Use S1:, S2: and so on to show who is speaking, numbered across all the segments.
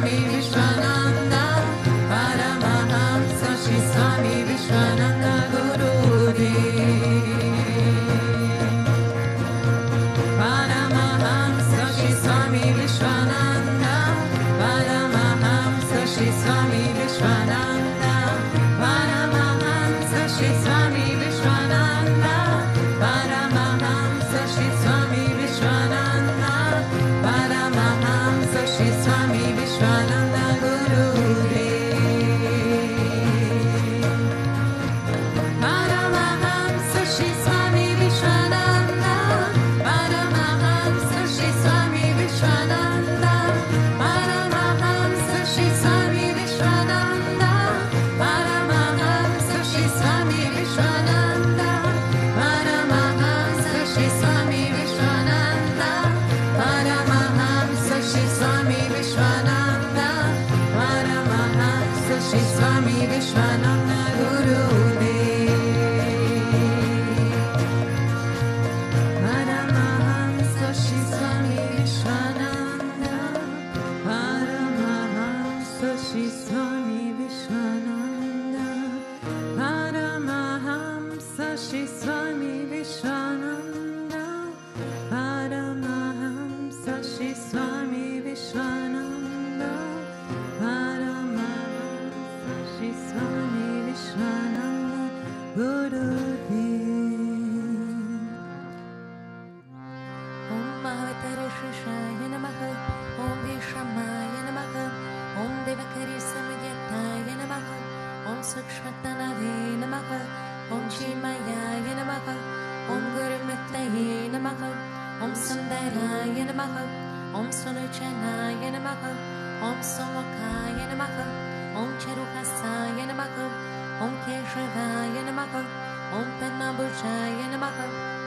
S1: Swami Vishwananda, Paramahamsa Sri Swami Vishwananda Gurudev. Paramahamsa Sri Swami Vishwananda, Paramahamsa Sri Swami Vishwananda, Paramahamsa Sri Swami Vishwananda, Paramahamsa Sri Swami Vishwananda, Paramahamsa Sri Swami Vishwananda Gurudev. Paramahamsa Sri Swami Vishwananda, Paramahamsa Sri Swami Vishwananda, Paramahamsa Sri Swami Vishwananda, Paramahamsa Sri Swami Vishwananda, Paramahamsa Sri Swami Vishwananda, Paramahamsa Sri Swami Vishwananda, Paramahamsa Sri Swami Vishwananda Gurudev. Paramahamsa Sri Swami Vishwananda, Paramahamsa Sri Swami Vishwananda, Paramahamsa Sri Swami Vishwananda, Paramahamsa Sri Swami Vishwananda, Paramahamsa Sri Swami Vishwananda Gurudev.
S2: Om Mahavitara Shishaya Namaha, Om Vishamaya Namaha, Om Devakari Samagyataya Namaha, Om Sukshmatanave Namaha, Om Chimaya Namaha, Om Gurumataye Namaha, Om Sundaraya Namaha, Om Sunuchanaya Namaha, Om Somokaya Namaha, Om Charukasaya Namaha, Om Keshavaya Namaha, Om Padmabhushaya Namaha,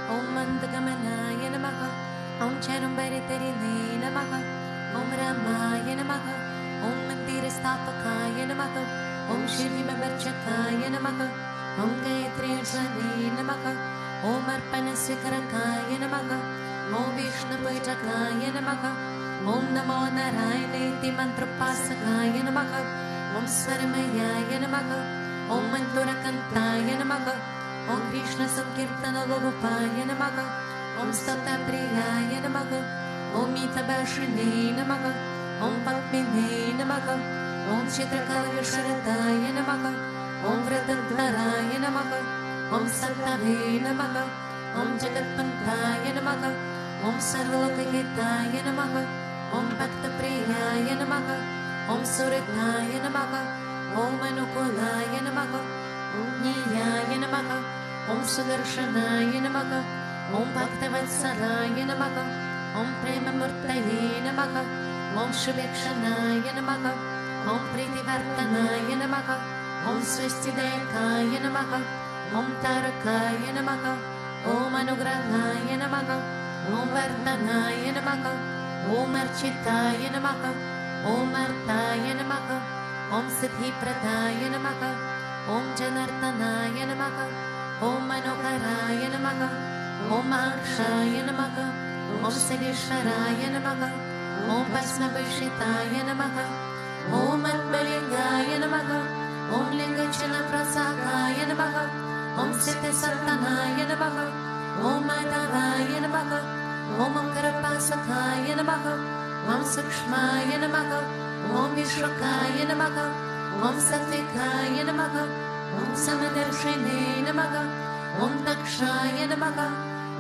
S2: Om Mandagamanaya Namaha, Om Charumbaritarile Namaha, Om Ramaya Namaha, Om Mandirastapakaya Namaha, Om Shivimavarchakaya Namaha, Om Gayatri Jani Namaha, Om Arpanasvikarakaya Namaha, Om Vishnapujakaya Namaha, Om Namo Narayane Mantrapasakaya Namaha, Om Swaramaya Namaha, Om Manturakantaya Namaha, Om Krishna Sankirtana Logopaya Namaha, Om Statapriyaya Namaha, Om Mitabashine Namaha, Om Padmine Namaha, Om Chitrakalvisharataya Namaha, Om Vratantvaraya Namaha, Om Santave Namaha, Om Jagatpantaya Namaha, Om Sarvalokahitaya Namaha, Om Bhaktapriyaya Namaha, Om Surataya Namaha, Om Anukulaya Namaha, Om Niyaya Namaha, Om Sudarshanaya Namaha, Om Bhaktavatsalaya Namaha, Om Premamurtaye Namaha, Om Shubhekshanaya Namaha, Om Pritivartanaya Namaha, Om Swastidayakaya Namaha, Om Tarakaya Namaha, Om Anugrahaya Namaha, Om Vardhanaya Namaha, Om Architaya Namaha, Om Artaya Namaha, Om Siddhipradaya Namaha, Om Janartanaya Namaha, Om Manokaraya Namaha, Om Akshaya Namaha, Om Siddhisharaya Namaha, Om Pasmabhishitaya Namaha, Om Atmalingaya Namaha, Om Lingachana Prasakaya Namaha, Om Siddhisatanaya Namaha, Om Madhavaya Namaha, Om Karapasakaya Namaha, Om Sukshmaya Namaha, Om Vishwakaya Namaha, Om Satvikaya Namaha, Om Samadarshine Namaha, Om Dakshaya Namaha,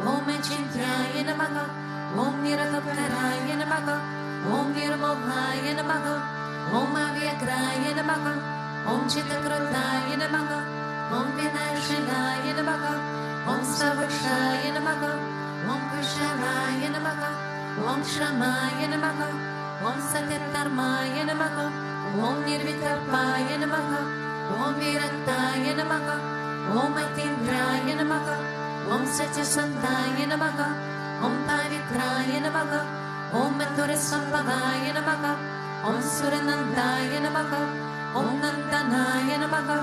S2: Om Achintraya Namaha, Om Nirakaptaraya Namaha, Om Nirmohaya Namaha, Om Avyagraya Namaha, Om Chittakrutaya Namaha, Om Vinashilaya Namaha, Om Savakshaya Namaha, Om Kushalaya Namaha, Om Shamaya Namaha, Om Satyatarmaya Namaha, Om Nirvikalpaya Namaha, Om Viraktaya Namaha, Om Atindraya Namaha, Om Satyasantaya Namaha, Om Pavitraya Namaha, Om Mathurasambhavaya Namaha, Om Suranandaya Namaha, Om Nandanaya Namaha,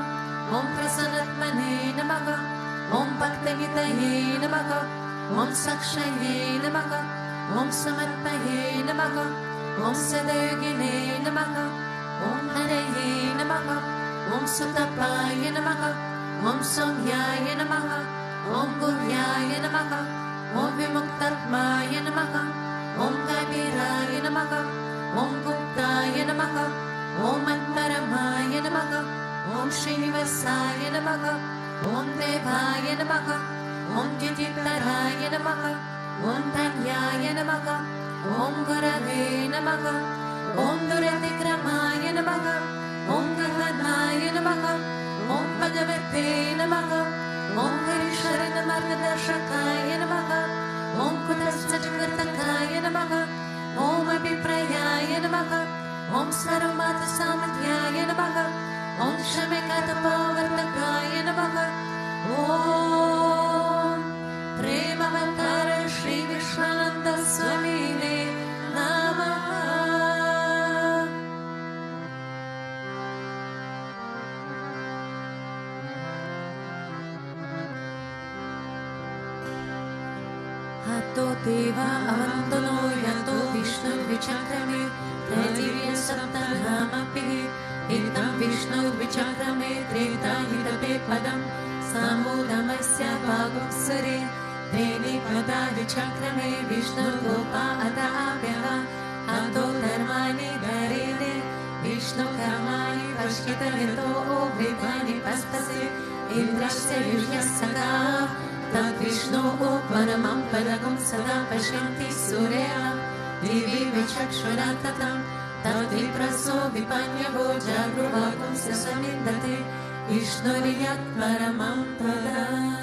S2: Om Prasanatmane Namaha, Om Bhaktagitaye Namaha, Om Sakshaye Namaha, Om Samatpaye Namaha, Om Sadayogine Namaha, Om Haraye Namaha, Om Sutapaya Namaha, Om Somyaya Namaha, Om Guhyaya Namaha, Om Vimuktatmaya Namaha, Om Kabiraya Namaha, Om Guptaya Namaha, Om Antaramaya Namaha, Om Srinivasaya Namaha, Om Devaya Namaha, Om Jittaraya Namaha, Om Tanyaya Namaha, Om Gurave Namaha, Om Duratikramaya Namaha, Om Gaganaya Namaha, Om Bhagavate Namaha, Om Harisharana Margadashakaya Namaha, Om Kudaschajakartakaya Namaha, Om Abhiprayaya Namaha, Om Sarvamata Samadhyaya Namaha, Om Shamekatapavartakaya Namaha, Om Premavatara Sri Vishwananda Swami Namaha. Hato Deva Avantano Yato Vishnu Vichakrame Traitirya Saptanamapi Itam Vishnu Vichakrame Treta Hitape Padam Samudamasya Bhagavsare Devi Pada Vichakrame Vishnu Gopa Ata Abhyava Hato Dharmani Dharine Vishnu Karmani Pashkita Hito Vidvani Pastase Indrasya Yujyasaka Tad Vishnu Paramam Padagam Sada Pashyanti Surya Devi Vichakshuratatam Tad Vipraso Vipanyavo Jagruvagam Sasamindate Vishnuriyat Paramam Padam.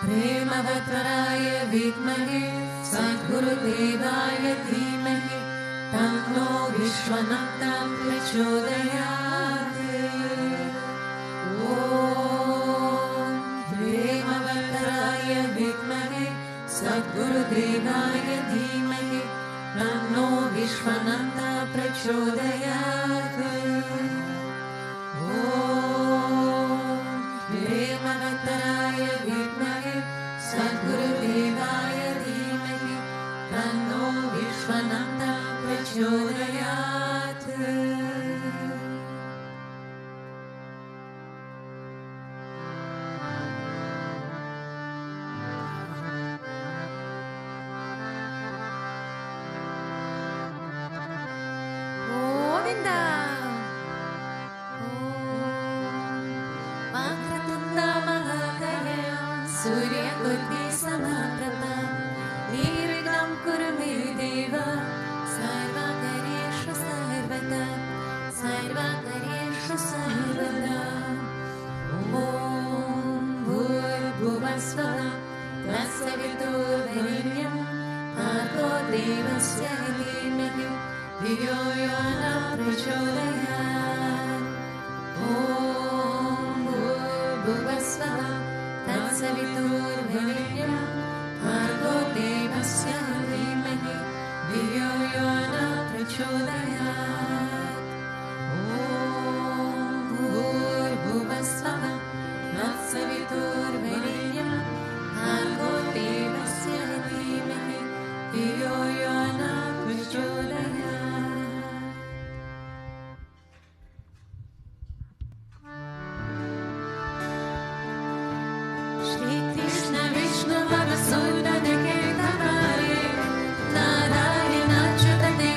S2: Premavatvaraya Vidmahe Sadgurudevaya Dhimahi Tanno Vishwananda Prachodayate. Om Premavatvaraya Vidmahe Sadgurudevaya Dhimahi Tanno Vishwananda Prachodayate. Om Premavatvaraya Vidmahe Sadgurudevaya Dhimahi Tanno Vishwananda Prachodayate. Govinda. Makratunda Mahakaya Surya Kurti Samaprata Nirvignam Kurme Deva Sarvakareshu Sarvata Sarvakareshu Sarvata. Om Bhurбhuvasvaha Tatsaviturvarenyam Bhargo Devasya Dhimahi Dhiyo Yo Na Prachodayat. Om Bhurбhuvasvaha Tatsaviturvarenyam Bhargo Devasya Dhimahi Dhiyo Yo Na Prachodayat. Om Bhurбhuvasvaha Tatsaviturvarenyam Bhargo Devasya Dhimahi Dhiyo Yo Na Prachodayat. Shri Krishna Vishnu Madhusudana Ketanare Narayana Achyutate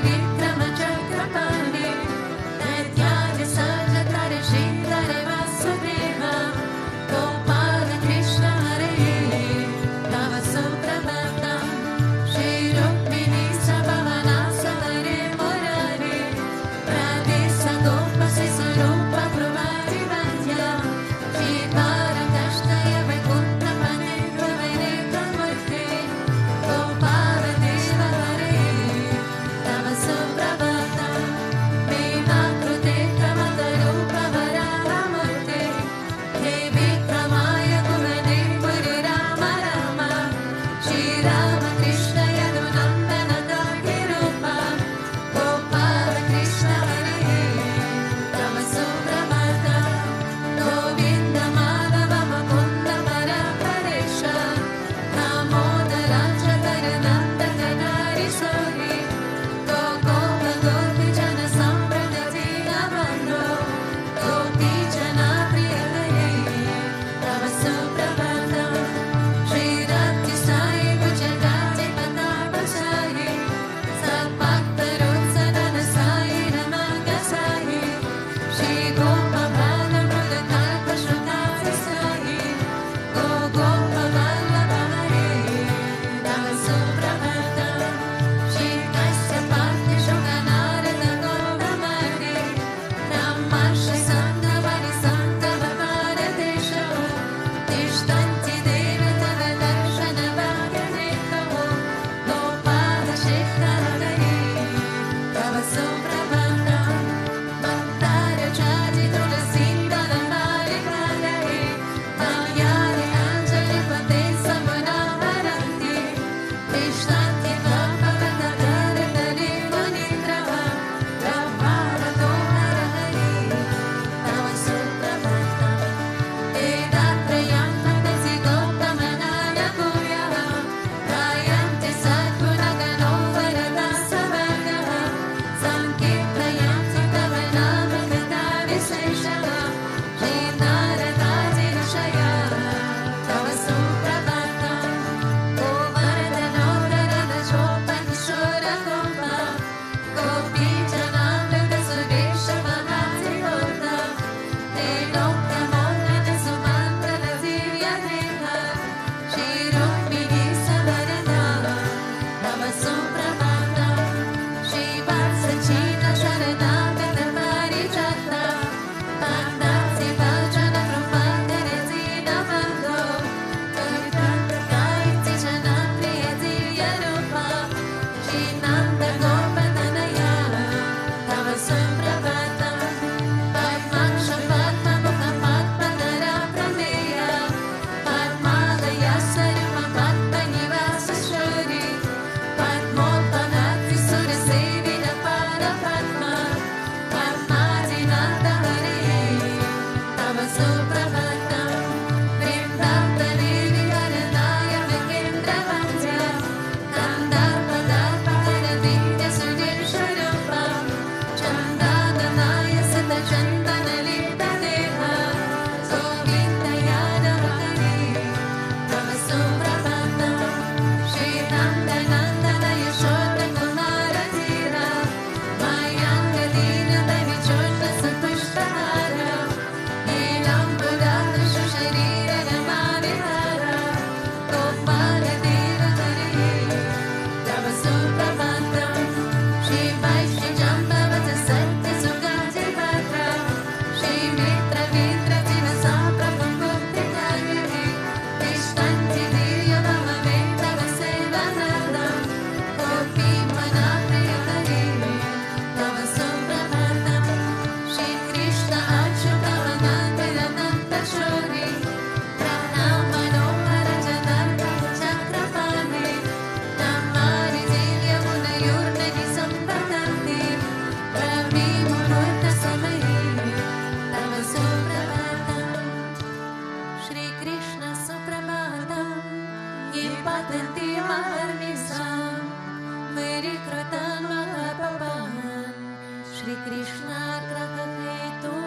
S2: Shri Krishna Grahaketokam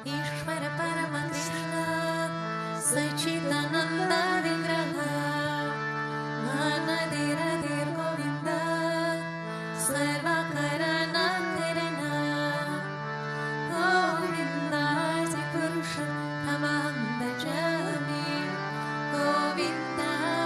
S2: Ishvara Parama Krishna Sachidananda Vigraha Anadiradir Govinda Sarvakarana Karana Govinda Purusha Tamam Bhajami Govinda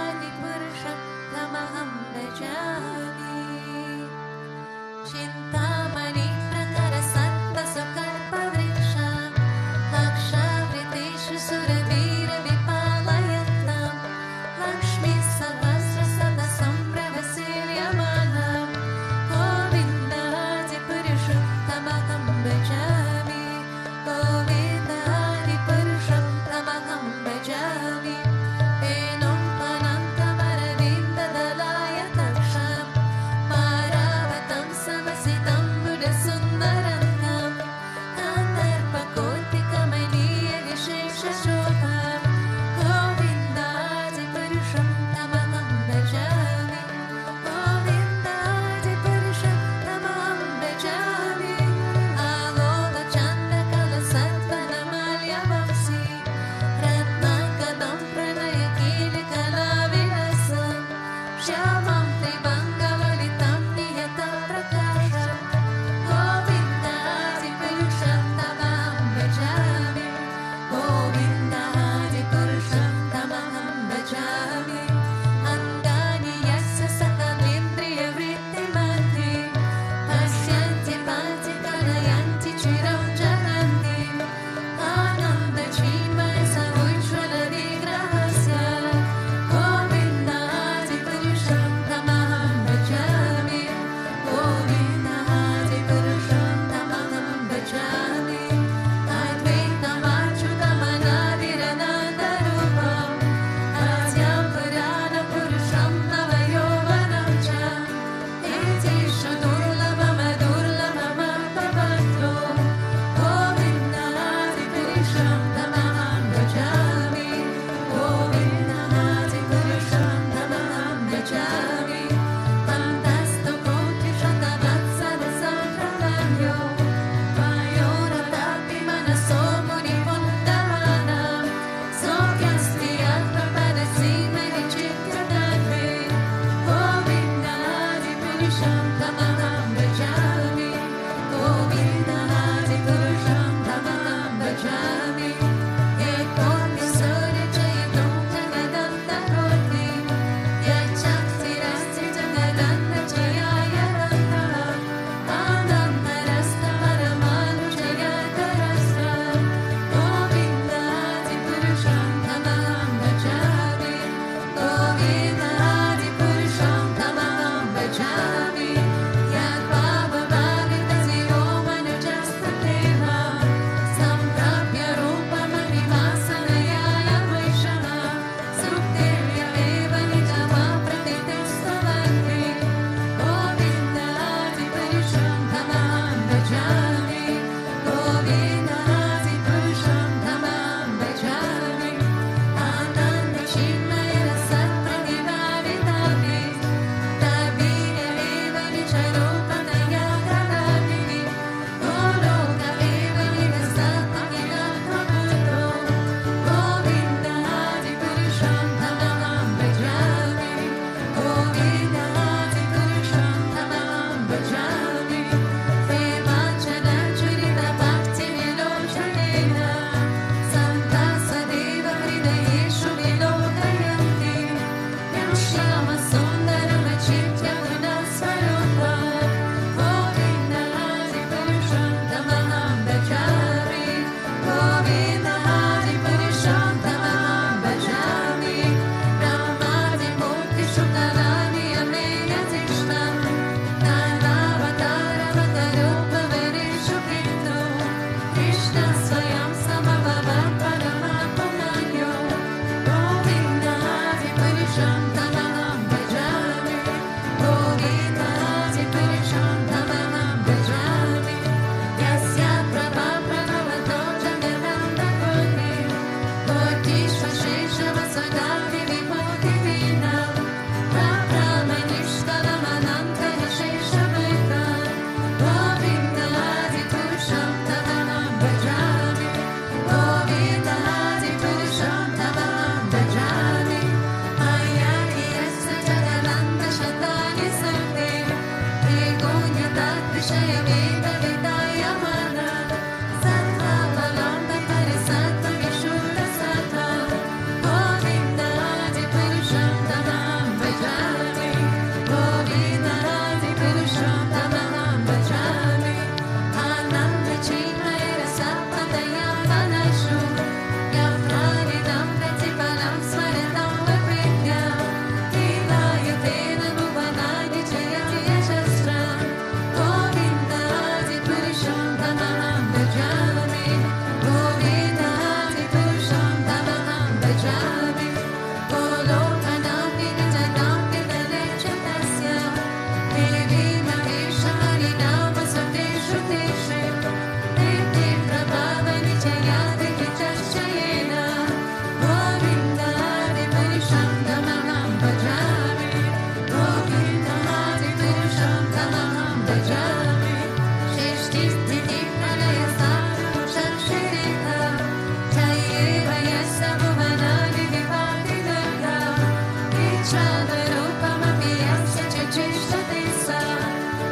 S2: Chadvarupamaphi yasya chachishtati sa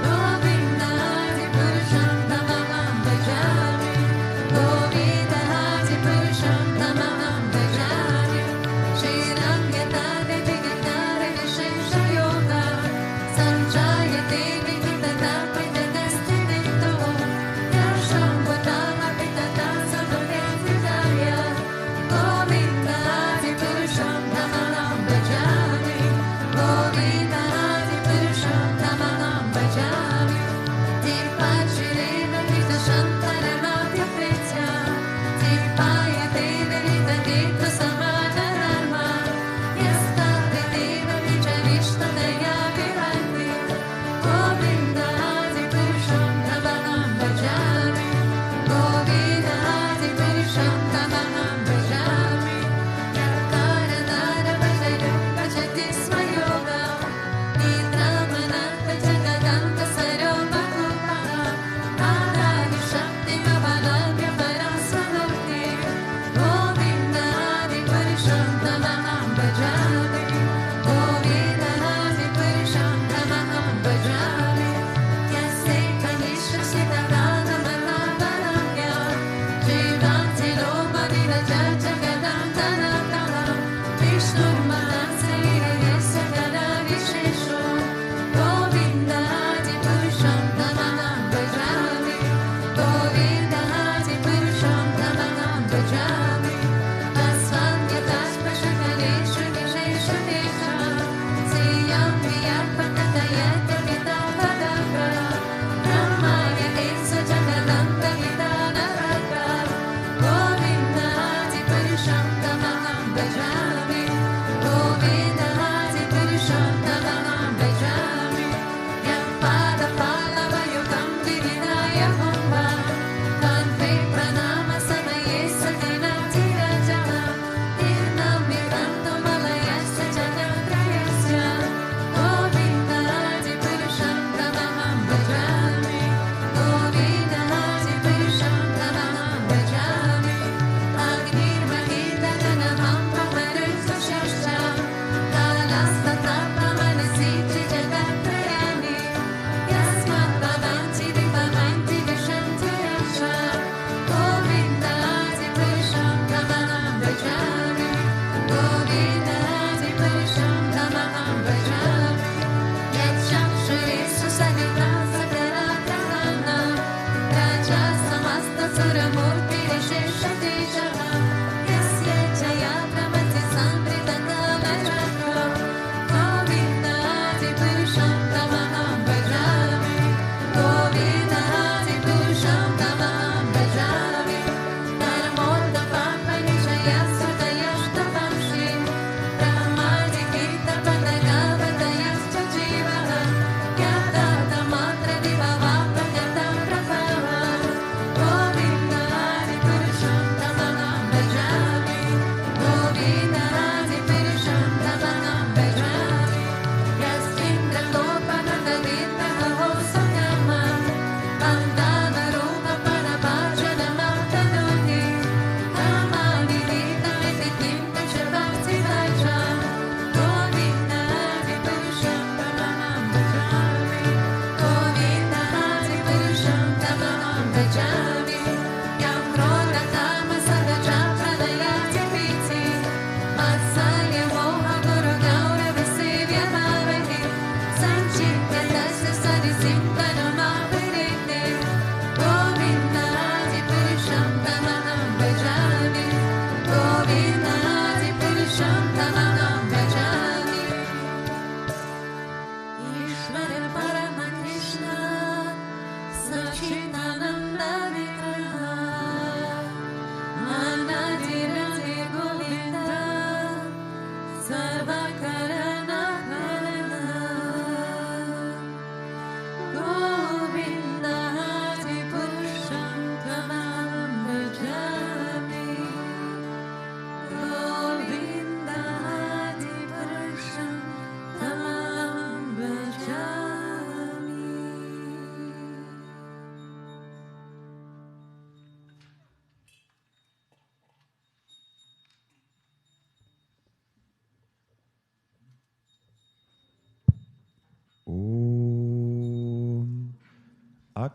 S2: Govinda Adi Purusham Tamaham Bhajami Govinda Adi Purusham Tamaham Bhajami Shriram Yatade Vigatare Vishesha Yoga Sanjayate Vikitata Pritataste Dito Yasham Bhutamapi Tata Sabhagavitaya Govinda Adi Purusham Tamaham Bhajami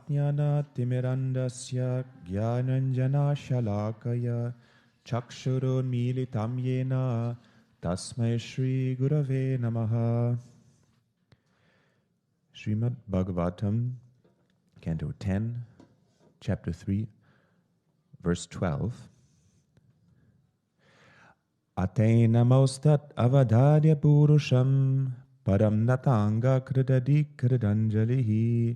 S3: Ajnana-timirandasya Jnananjana-shalakaya Chakshurunmilitam yena Tasmai Shri Gurave Namaha. Srimad Bhagavatam, Canto 10, Chapter 3, Verse 12. Ate namostat avadadya purusham Param natanga kridadi kridanjalihi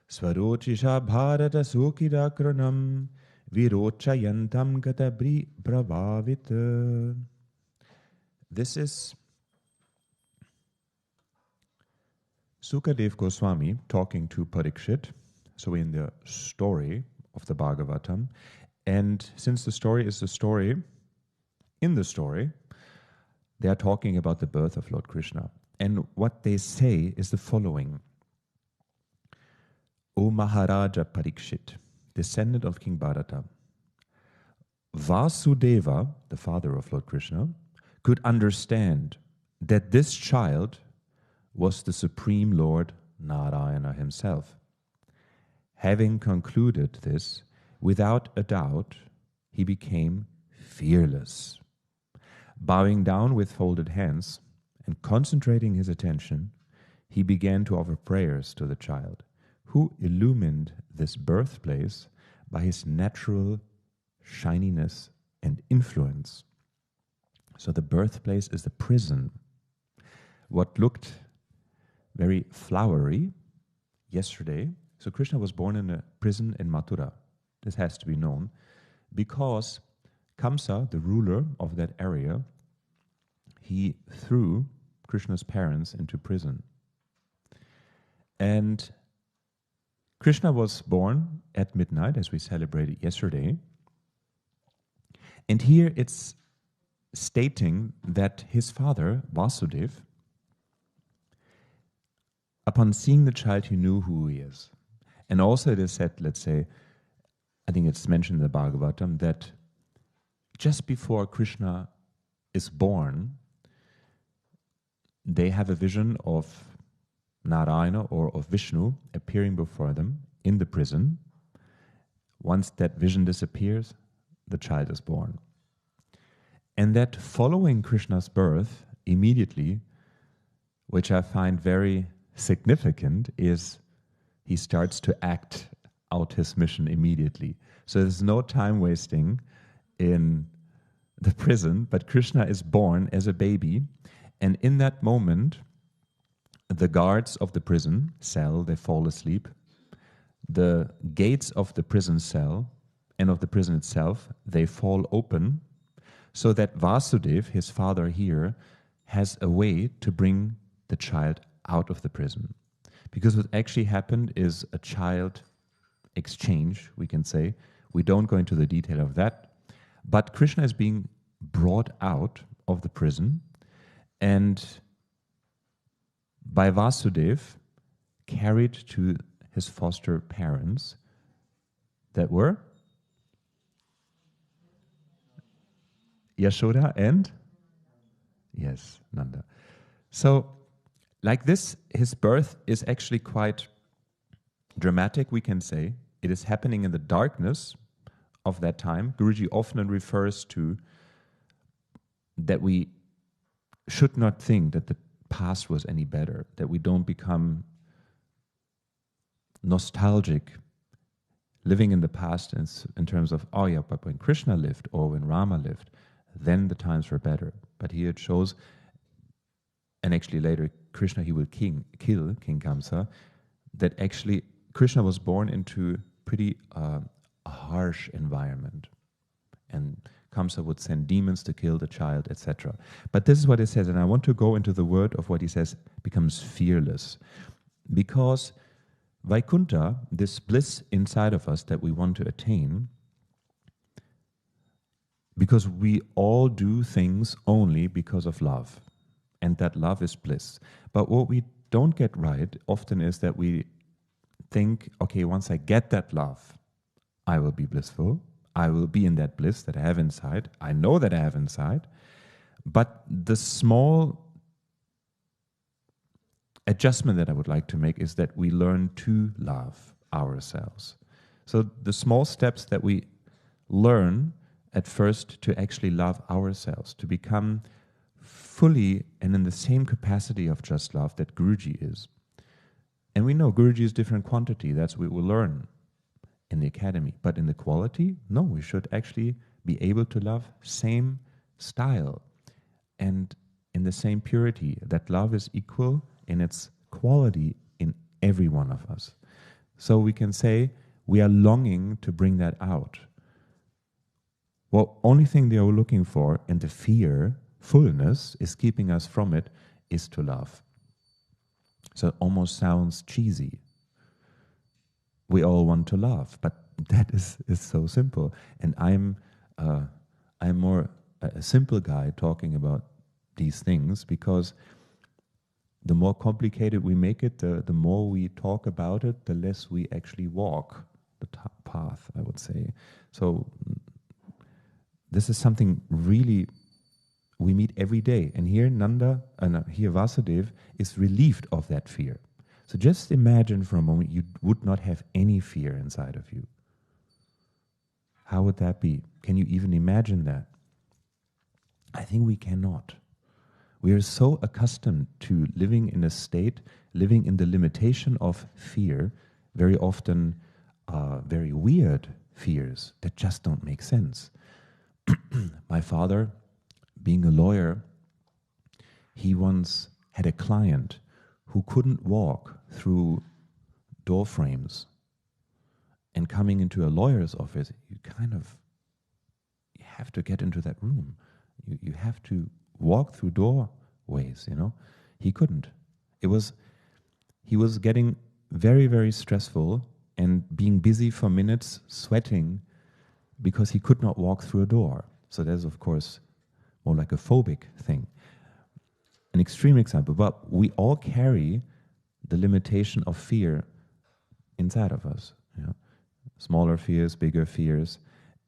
S3: Swarochisha bharata sukidakranam Virochayantam katabri brabhavita. This is Sukadev Goswami talking to Parikshit, so in the story of the Bhagavatam. And since the story is the story, in the story, they are talking about the birth of Lord Krishna. And what they say is the following. O Maharaja Parikshit, descendant of King Bharata, Vasudeva, the father of Lord Krishna, could understand that this child was the Supreme Lord Narayana himself. Having concluded this, without a doubt, he became fearless. Bowing down with folded hands and concentrating his attention, he began to offer prayers to the child, who illumined this birthplace by his natural shininess and influence. So the birthplace is the prison. What looked very flowery yesterday. So Krishna was born in a prison in Mathura. This has to be known because Kamsa, the ruler of that area, he threw Krishna's parents into prison. And Krishna was born at midnight, as we celebrated yesterday. And here it's stating that his father, Vasudeva, upon seeing the child, he knew who he is. And also it is said, let's say, I think it's mentioned in the Bhagavatam, that just before Krishna is born, they have a vision of Narayana or of Vishnu appearing before them in the prison. Once that vision disappears, the child is born. And that following Krishna's birth, immediately, which I find very significant, is he starts to act out his mission immediately. So there's no time wasting in the prison, but Krishna is born as a baby, and in that moment, the guards of the prison cell, they fall asleep. The gates of the prison cell and of the prison itself, they fall open, so that Vasudeva, his father here, has a way to bring the child out of the prison. Because what actually happened is a child exchange, we can say. We don't go into the detail of that. But Krishna is being brought out of the prison and by Vasudeva carried to his foster parents that were Yashoda and yes, Nanda. So like this, his birth is actually quite dramatic, we can say. It is happening in the darkness of that time. Guruji often refers to that we should not think that the past was any better, that we don't become nostalgic, living in the past in terms of, oh yeah, but when Krishna lived or when Rama lived, then the times were better. But here it shows, and actually later Krishna, he will kill King Kamsa, that actually Krishna was born into pretty a harsh environment. And Kamsa would send demons to kill the child, etc. But this is what it says, and I want to go into the word of what he says, becomes fearless. Because Vaikuntha, this bliss inside of us that we want to attain, because we all do things only because of love. And that love is bliss. But what we don't get right often is that we think, okay, once I get that love, I will be blissful. I will be in that bliss that I have inside. I know that I have inside. But the small adjustment that I would like to make is that we learn to love ourselves. So the small steps that we learn at first to actually love ourselves, to become fully and in the same capacity of just love that Guruji is. And we know Guruji is different quantity. That's what we will learn in the academy. But in the quality, no, we should actually be able to love same style and in the same purity, that love is equal in its quality in every one of us. So we can say we are longing to bring that out. Well, only thing they are looking for, and the fear, fullness, is keeping us from it, is to love. So it almost sounds cheesy. We all want to love, but that is so simple. And I'm more a simple guy talking about these things, because the more complicated we make it, the more we talk about it, the less we actually walk the path, I would say. So this is something really we meet every day. And here here Vasudev is relieved of that fear. So just imagine for a moment you would not have any fear inside of you. How would that be? Can you even imagine that? I think we cannot. We are so accustomed to living in a state, living in the limitation of fear, very often very weird fears that just don't make sense. My father, being a lawyer, he once had a client who couldn't walk through door frames. And coming into a lawyer's office, you have to get into that room. You have to walk through doorways, you know. He couldn't. He was getting very, very stressful and being busy for minutes, sweating, because he could not walk through a door. So there's, of course, more like a phobic thing. An extreme example, but we all carry the limitation of fear inside of us. You know? Smaller fears, bigger fears.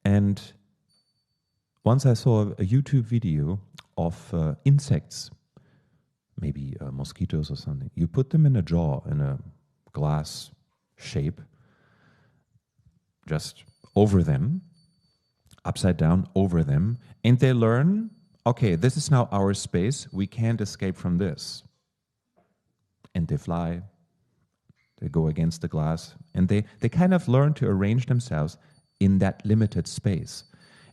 S3: And once I saw a YouTube video of insects, maybe mosquitoes or something. You put them in a jar, in a glass shape, just over them, upside down over them, and they learn, okay, this is now our space, we can't escape from this. And they fly, they go against the glass, and they kind of learn to arrange themselves in that limited space.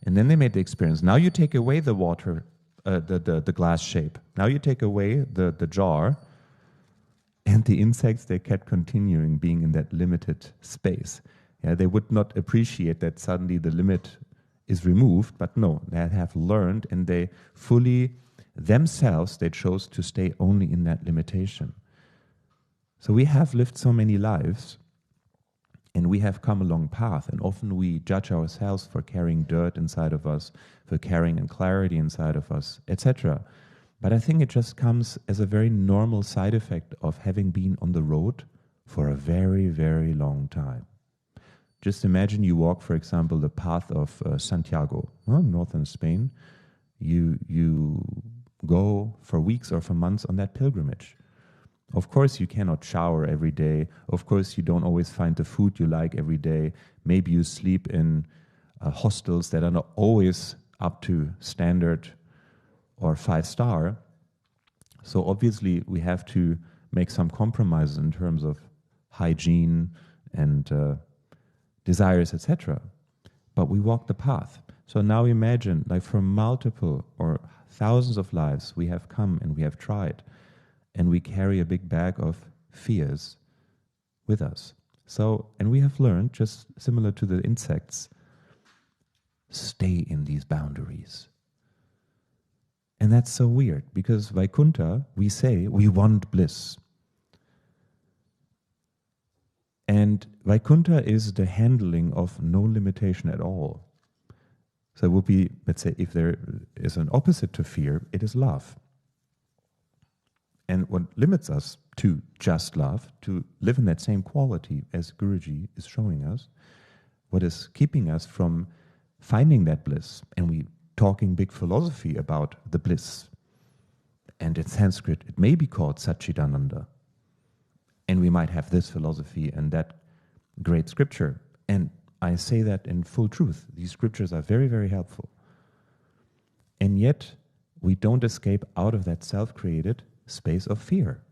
S3: And then they made the experience. Now you take away the water, the glass shape. Now you take away the jar, and the insects, they kept continuing being in that limited space. Yeah, they would not appreciate that suddenly the limit is removed, but no, they have learned, and they fully, themselves, they chose to stay only in that limitation. So we have lived so many lives, and we have come a long path, and often we judge ourselves for carrying dirt inside of us, for carrying unclarity inside of us, etc. But I think it just comes as a very normal side effect of having been on the road for a very, very long time. Just imagine you walk, for example, the path of Santiago, northern Spain. You go for weeks or for months on that pilgrimage. Of course, you cannot shower every day. Of course, you don't always find the food you like every day. Maybe you sleep in hostels that are not always up to standard or 5-star. So obviously, we have to make some compromises in terms of hygiene and desires, etc. But we walk the path. So now imagine, like for multiple or thousands of lives, we have come and we have tried, and we carry a big bag of fears with us. So, and we have learned, just similar to the insects, stay in these boundaries. And that's so weird, because Vaikuntha, we say we want bliss. And Vaikuntha is the handling of no limitation at all. So it would be, let's say, if there is an opposite to fear, it is love. And what limits us to just love, to live in that same quality as Guruji is showing us, what is keeping us from finding that bliss, and we talking big philosophy about the bliss. And in Sanskrit, it may be called Satchidananda. And we might have this philosophy and that great scripture. And I say that in full truth. These scriptures are very, very helpful. And yet, we don't escape out of that self-created space of fear.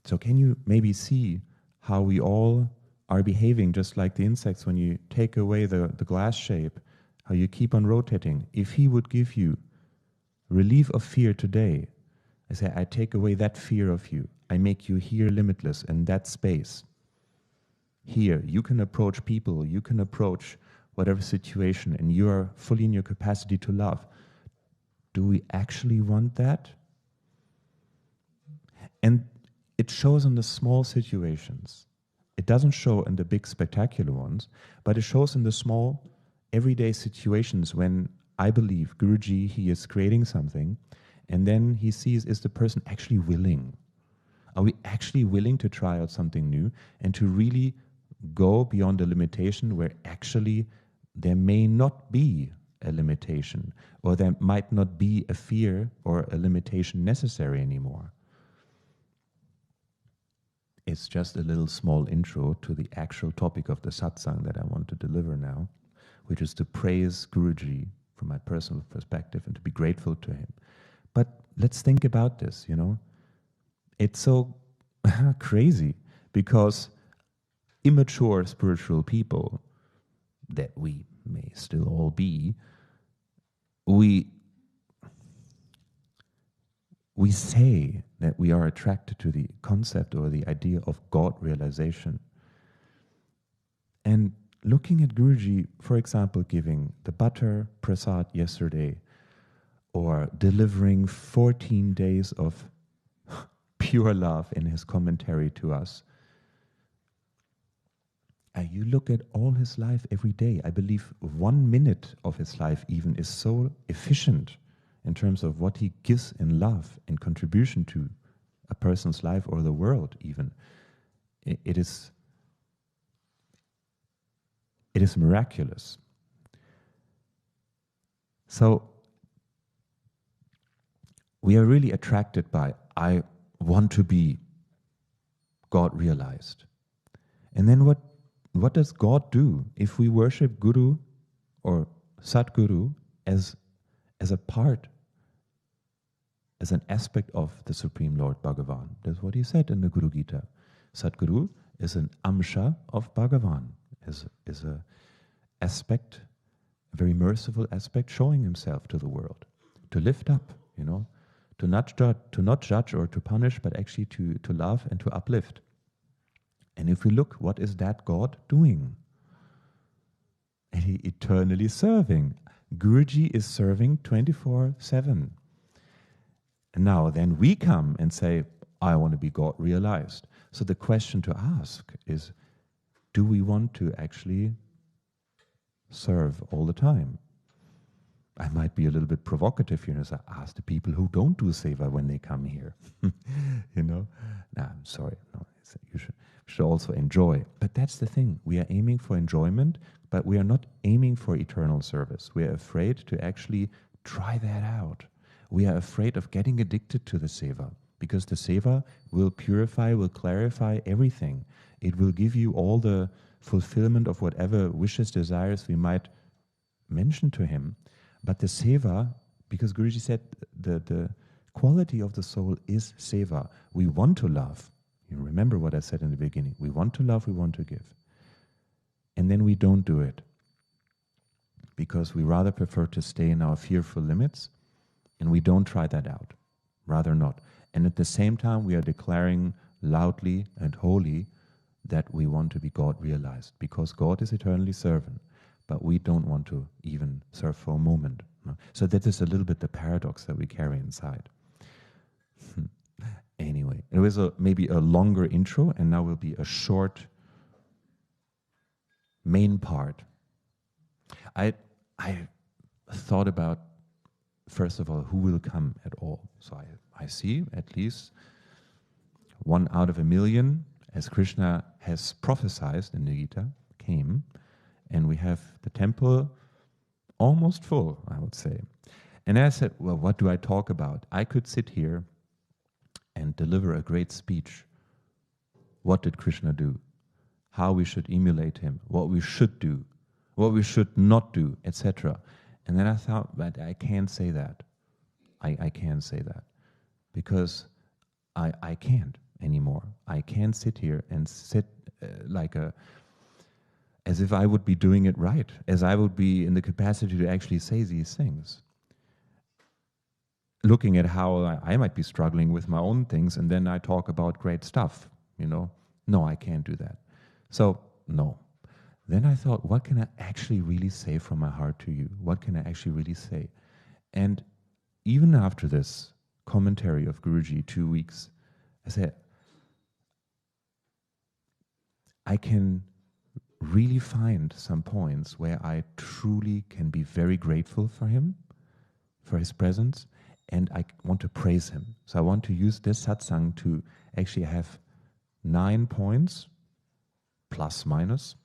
S3: So can you maybe see how we all are behaving just like the insects when you take away the glass shape, how you keep on rotating? If he would give you relief of fear today, I say, I take away that fear of you. I make you here limitless in that space. Here, you can approach people, you can approach whatever situation, and you are fully in your capacity to love. Do we actually want that? And it shows in the small situations. It doesn't show in the big spectacular ones, but it shows in the small everyday situations when I believe Guruji, he is creating something, and then he sees, is the person actually willing? Are we actually willing to try out something new and to really go beyond the limitation where actually there may not be a limitation, or there might not be a fear or a limitation necessary anymore? It's just a little small intro to the actual topic of the satsang that I want to deliver now, which is to praise Guruji from my personal perspective and to be grateful to him. But let's think about this, you know. It's so crazy because immature spiritual people that we may still all be, we say that we are attracted to the concept or the idea of God realization. And looking at Guruji, for example, giving the butter prasad yesterday, or delivering 14 days of pure love in his commentary to us. You look at all his life every day. I believe 1 minute of his life even is so efficient in terms of what he gives in love and contribution to a person's life or the world even. It is miraculous. So we are really attracted by, I want to be God realized. And then what does God do if we worship Guru or Satguru as a part, as an aspect of the Supreme Lord Bhagavan? That's what he said in the Guru Gita. Satguru is an amsha of Bhagavan, is a aspect, a very merciful aspect, showing himself to the world, to lift up, you know, to not judge or to punish, but actually to love and to uplift. And if we look, what is that God doing? And he eternally serving. Guruji is serving 24/7. And now then we come and say, I want to be God realized. So the question to ask is, do we want to actually serve all the time? I might be a little bit provocative here, as I ask the people who don't do seva when they come here. You know? No, I'm sorry. No, you should also enjoy. But that's the thing. We are aiming for enjoyment, but we are not aiming for eternal service. We are afraid to actually try that out. We are afraid of getting addicted to the seva, because the seva will purify, will clarify everything. It will give you all the fulfillment of whatever wishes, desires we might mention to him. But the seva, because Guruji said the quality of the soul is seva. We want to love. You remember what I said in the beginning. We want to love, we want to give. And then we don't do it because we rather prefer to stay in our fearful limits, and we don't try that out. Rather not. And at the same time, we are declaring loudly and wholly that we want to be God realized, because God is eternally servant, but we don't want to even serve for a moment. So that is a little bit the paradox that we carry inside. Anyway, it was maybe a longer intro, and now will be a short main part. I thought about, first of all, who will come at all. So I see at least 1 out of 1 million, as Krishna has prophesied in the Gita, came, and we have the temple almost full, I would say. And I said, well, what do I talk about? I could sit here and deliver a great speech what did Krishna do, how we should emulate him, what we should do, what we should not do, etc. And then I thought, but I can't say that. I can't say that because I can't anymore. I can't sit here and sit as if I would be doing it right, as I would be in the capacity to actually say these things. Looking at how I might be struggling with my own things, and then I talk about great stuff, No, I can't do that. So, no. Then I thought, what can I actually really say from my heart to you? What can I actually really say? And even after this commentary of Guruji, 2 weeks, I said, I can really find some points where I truly can be very grateful for him, for his presence, and I want to praise him. So I want to use this satsang to actually have 9 points, plus minus,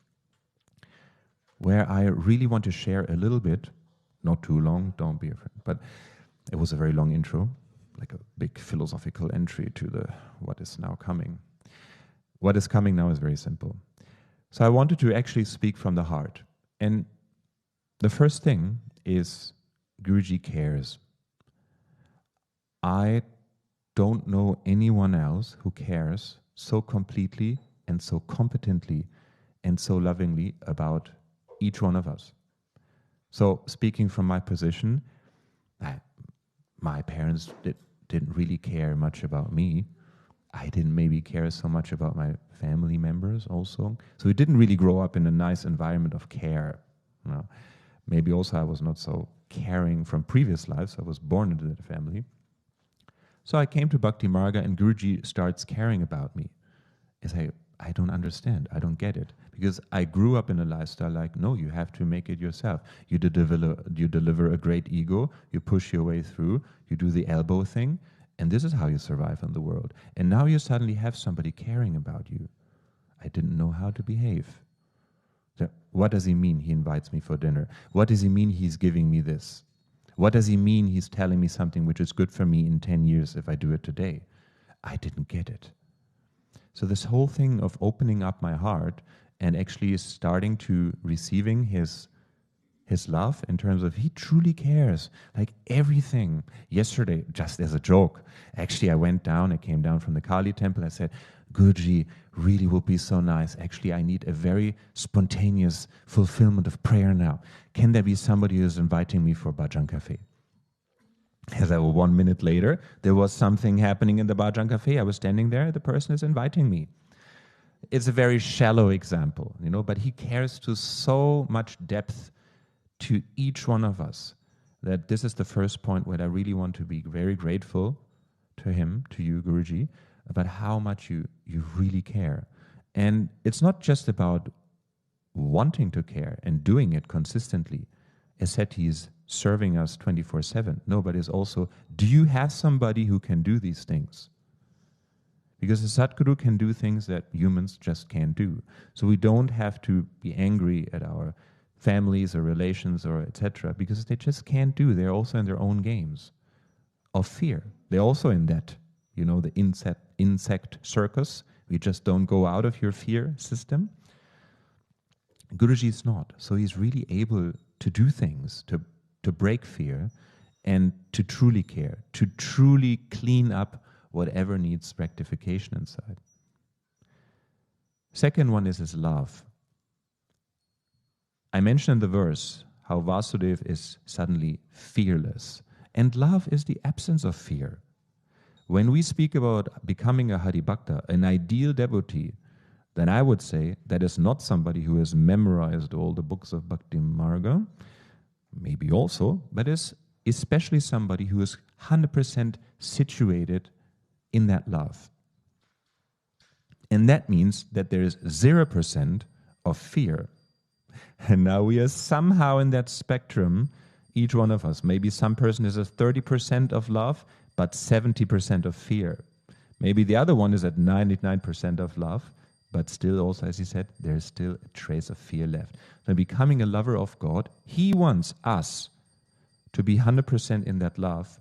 S3: where I really want to share a little bit, not too long, don't be afraid, but it was a very long intro, like a big philosophical entry to what is now coming. What is coming now is very simple. So I wanted to actually speak from the heart. And the first thing is Guruji cares. I don't know anyone else who cares so completely and so competently and so lovingly about each one of us. So speaking from my position, my parents didn't really care much about me. I didn't maybe care so much about my family members also. So we didn't really grow up in a nice environment of care. Maybe also I was not so caring from previous lives. I was born into that family. So I came to Bhakti Marga and Guruji starts caring about me. I don't understand. I don't get it. Because I grew up in a lifestyle like, no, you have to make it yourself. You deliver a great ego, you push your way through, you do the elbow thing, and this is how you survive in the world. And now you suddenly have somebody caring about you. I didn't know how to behave. So what does he mean he invites me for dinner? What does he mean he's giving me this? What does he mean he's telling me something which is good for me in 10 years if I do it today? I didn't get it. So this whole thing of opening up my heart and actually starting to receiving his love in terms of he truly cares, like everything. Yesterday, just as a joke, actually I came down from the Kali temple, I said, Guruji, really would be so nice. Actually, I need a very spontaneous fulfillment of prayer now. Can there be somebody who's inviting me for Bhajan Cafe? As I was 1 minute later, there was something happening in the Bhajan Cafe. I was standing there, the person is inviting me. It's a very shallow example, but he cares to so much depth to each one of us that this is the first point where I really want to be very grateful to him, to you, Guruji, about how much you really care. And it's not just about wanting to care and doing it consistently. As said, he's serving us 24/7. No, but it's also, do you have somebody who can do these things? Because a Sadguru can do things that humans just can't do. So we don't have to be angry at our families or relations or etc. because they just can't do. They're also in their own games of fear. They're also in that, the insect circus. We just don't go out of your fear system. Guruji is not. So he's really able to do things, to break fear and to truly care, to truly clean up whatever needs rectification inside. Second one is his love. I mentioned in the verse how Vasudeva is suddenly fearless. And love is the absence of fear. When we speak about becoming a Haribhakta, an ideal devotee, then I would say that is not somebody who has memorized all the books of Bhakti Marga, maybe also, but is especially somebody who is 100% situated in that love. And that means that there is 0% of fear. And now we are somehow in that spectrum, each one of us. Maybe some person is at 30% of love, but 70% of fear. Maybe the other one is at 99% of love, but still also, as he said, there's still a trace of fear left. So becoming a lover of God, he wants us to be 100% in that love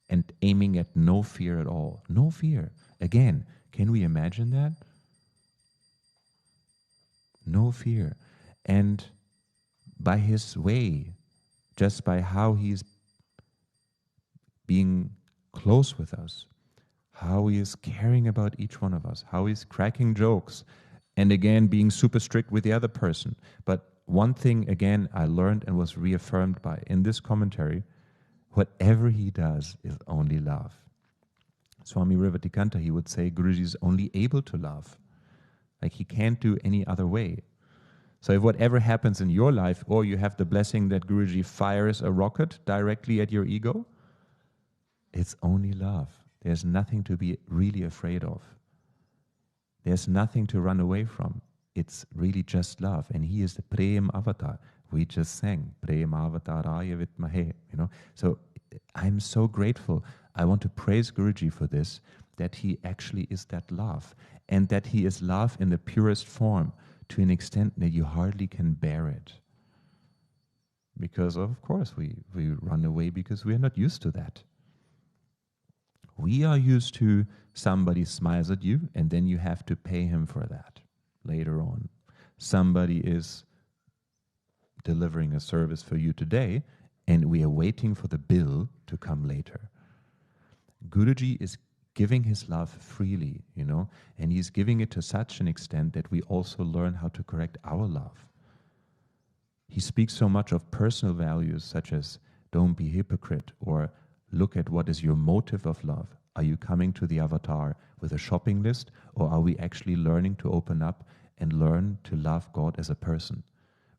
S3: and aiming at no fear at all. No fear. Again, Can we imagine that? No fear. And by his way, just by how he's being close with us, how he is caring about each one of us, how he's cracking jokes, and again being super strict with the other person. But one thing again I learned and was reaffirmed by in this commentary, whatever he does is only love. Swami Rivatikanta, he would say Guruji is only able to love. Like he can't do any other way. So if whatever happens in your life, or you have the blessing that Guruji fires a rocket directly at your ego, it's only love. There's nothing to be really afraid of. There's nothing to run away from. It's really just love. And he is the Prem Avatar. We just sang Prem Avataraya Vitmahe. So I'm so grateful. I want to praise Guruji for this, that he actually is that love, and that he is love in the purest form, to an extent that you hardly can bear it. Because of course we run away because we are not used to that. We are used to somebody smiles at you and then you have to pay him for that later on. Somebody is delivering a service for you today and we are waiting for the bill to come later. Guruji is giving his love freely, and he's giving it to such an extent that we also learn how to correct our love. He speaks so much of personal values such as don't be hypocrite, or look at what is your motive of love. Are you coming to the avatar with a shopping list, or are we actually learning to open up and learn to love God as a person?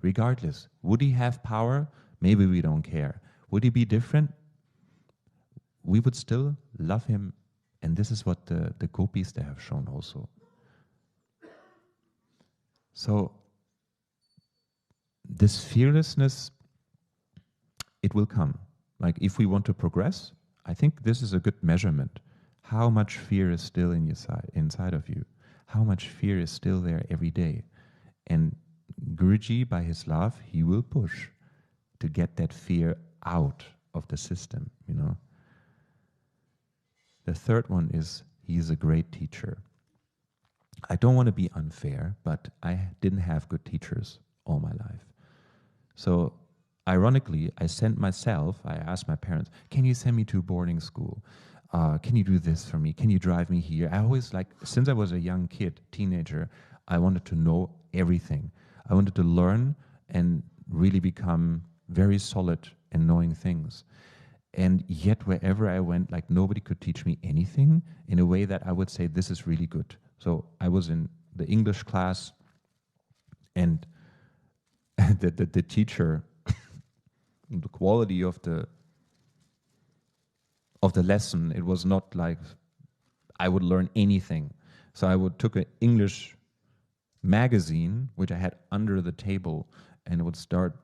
S3: Regardless, would he have power? Maybe we don't care. Would he be different? We would still love him. And this is what the gopis they have shown also. So this fearlessness, it will come. Like if we want to progress, I think this is a good measurement. How much fear is still inside of you? How much fear is still there every day? And Guruji, by his love, he will push to get that fear out of the system, The third one is he is a great teacher. I don't want to be unfair, but I didn't have good teachers all my life. So ironically, I asked my parents, can you send me to boarding school? Can you do this for me? Can you drive me here? I always since I was a young kid, teenager, I wanted to know everything. I wanted to learn and really become very solid in knowing things. And yet wherever I went, nobody could teach me anything in a way that I would say this is really good. So I was in the English class and the teacher, the quality of the lesson, it was not like I would learn anything. So I took an English magazine, which I had under the table, and would start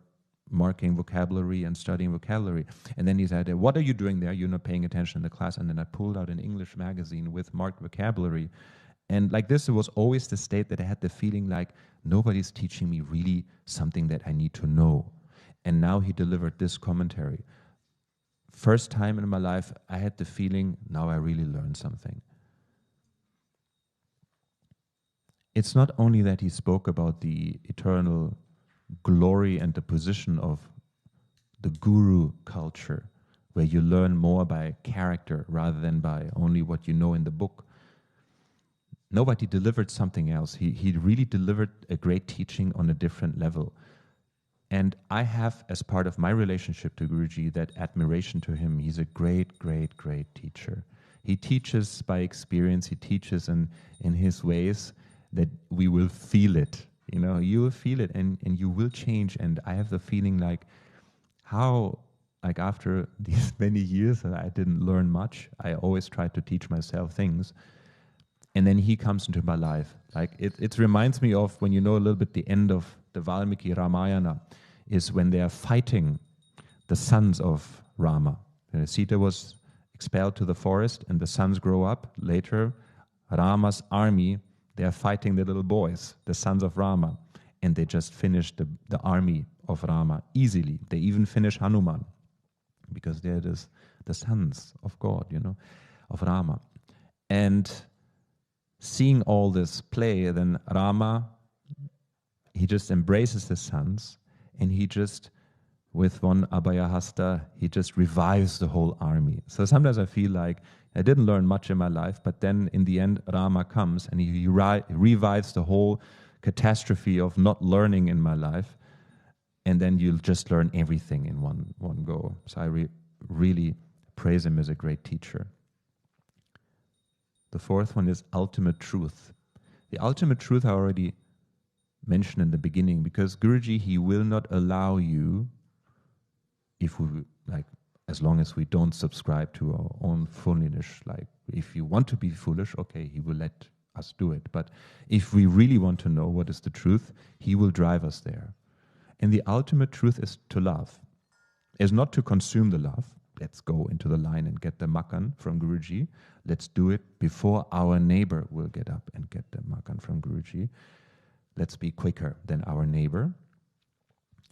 S3: marking vocabulary and studying vocabulary. And then he said, what are you doing there? You're not paying attention in the class. And then I pulled out an English magazine with marked vocabulary. And this, it was always the state that I had the feeling like nobody's teaching me really something that I need to know. And now he delivered this commentary. First time in my life, I had the feeling, now I really learned something. It's not only that he spoke about the eternal glory and the position of the guru culture, where you learn more by character rather than by only what you know in the book. Nobody delivered something else. He really delivered a great teaching on a different level. And I have, as part of my relationship to Guruji, that admiration to him. He's a great, great, great teacher. He teaches by experience. He teaches in his ways that we will feel it. You will feel it and you will change. And I have the feeling after these many years that I didn't learn much, I always tried to teach myself things. And then he comes into my life. It reminds me of when a little bit the end of the Valmiki Ramayana is when they are fighting the sons of Rama. Sita was expelled to the forest and the sons grow up. Later, Rama's army, they are fighting the little boys, the sons of Rama, and they just finish the army of Rama easily. They even finish Hanuman because they're the sons of God, of Rama. And seeing all this play, then Rama, he just embraces his sons, and he just, with one Abhaya Hasta, he just revives the whole army. So sometimes I feel like I didn't learn much in my life, but then in the end, Rama comes and he revives the whole catastrophe of not learning in my life, and then you'll just learn everything in one go. So I really praise him as a great teacher. The fourth one is ultimate truth. The ultimate truth I already mentioned in the beginning, because Guruji, he will not allow you, if we like, as long as we don't subscribe to our own foolishness. Like, if you want to be foolish, okay, he will let us do it. But if we really want to know what is the truth, he will drive us there. And the ultimate truth is to love, is not to consume the love. Let's go into the line and get the makan from Guruji. Let's do it before our neighbor will get up and get the makan from Guruji. Let's be quicker than our neighbor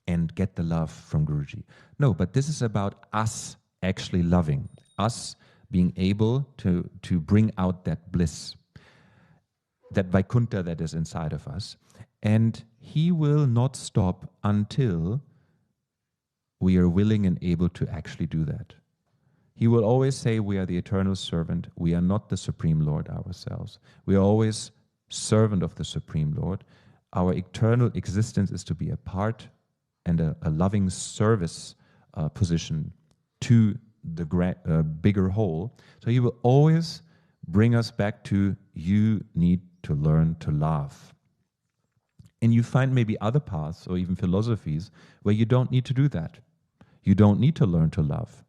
S3: and get the love from Guruji. No, but this is about us actually loving, us being able to bring out that bliss, that Vaikuntha that is inside of us. And he will not stop until we are willing and able to actually do that. He will always say we are the eternal servant. We are not the Supreme Lord ourselves. We are always servant of the Supreme Lord. Our eternal existence is to be a part and a loving service position to the bigger whole. So he will always bring us back to, you need to learn to love. And you find maybe other paths or even philosophies where you don't need to do that. You don't need to learn to love.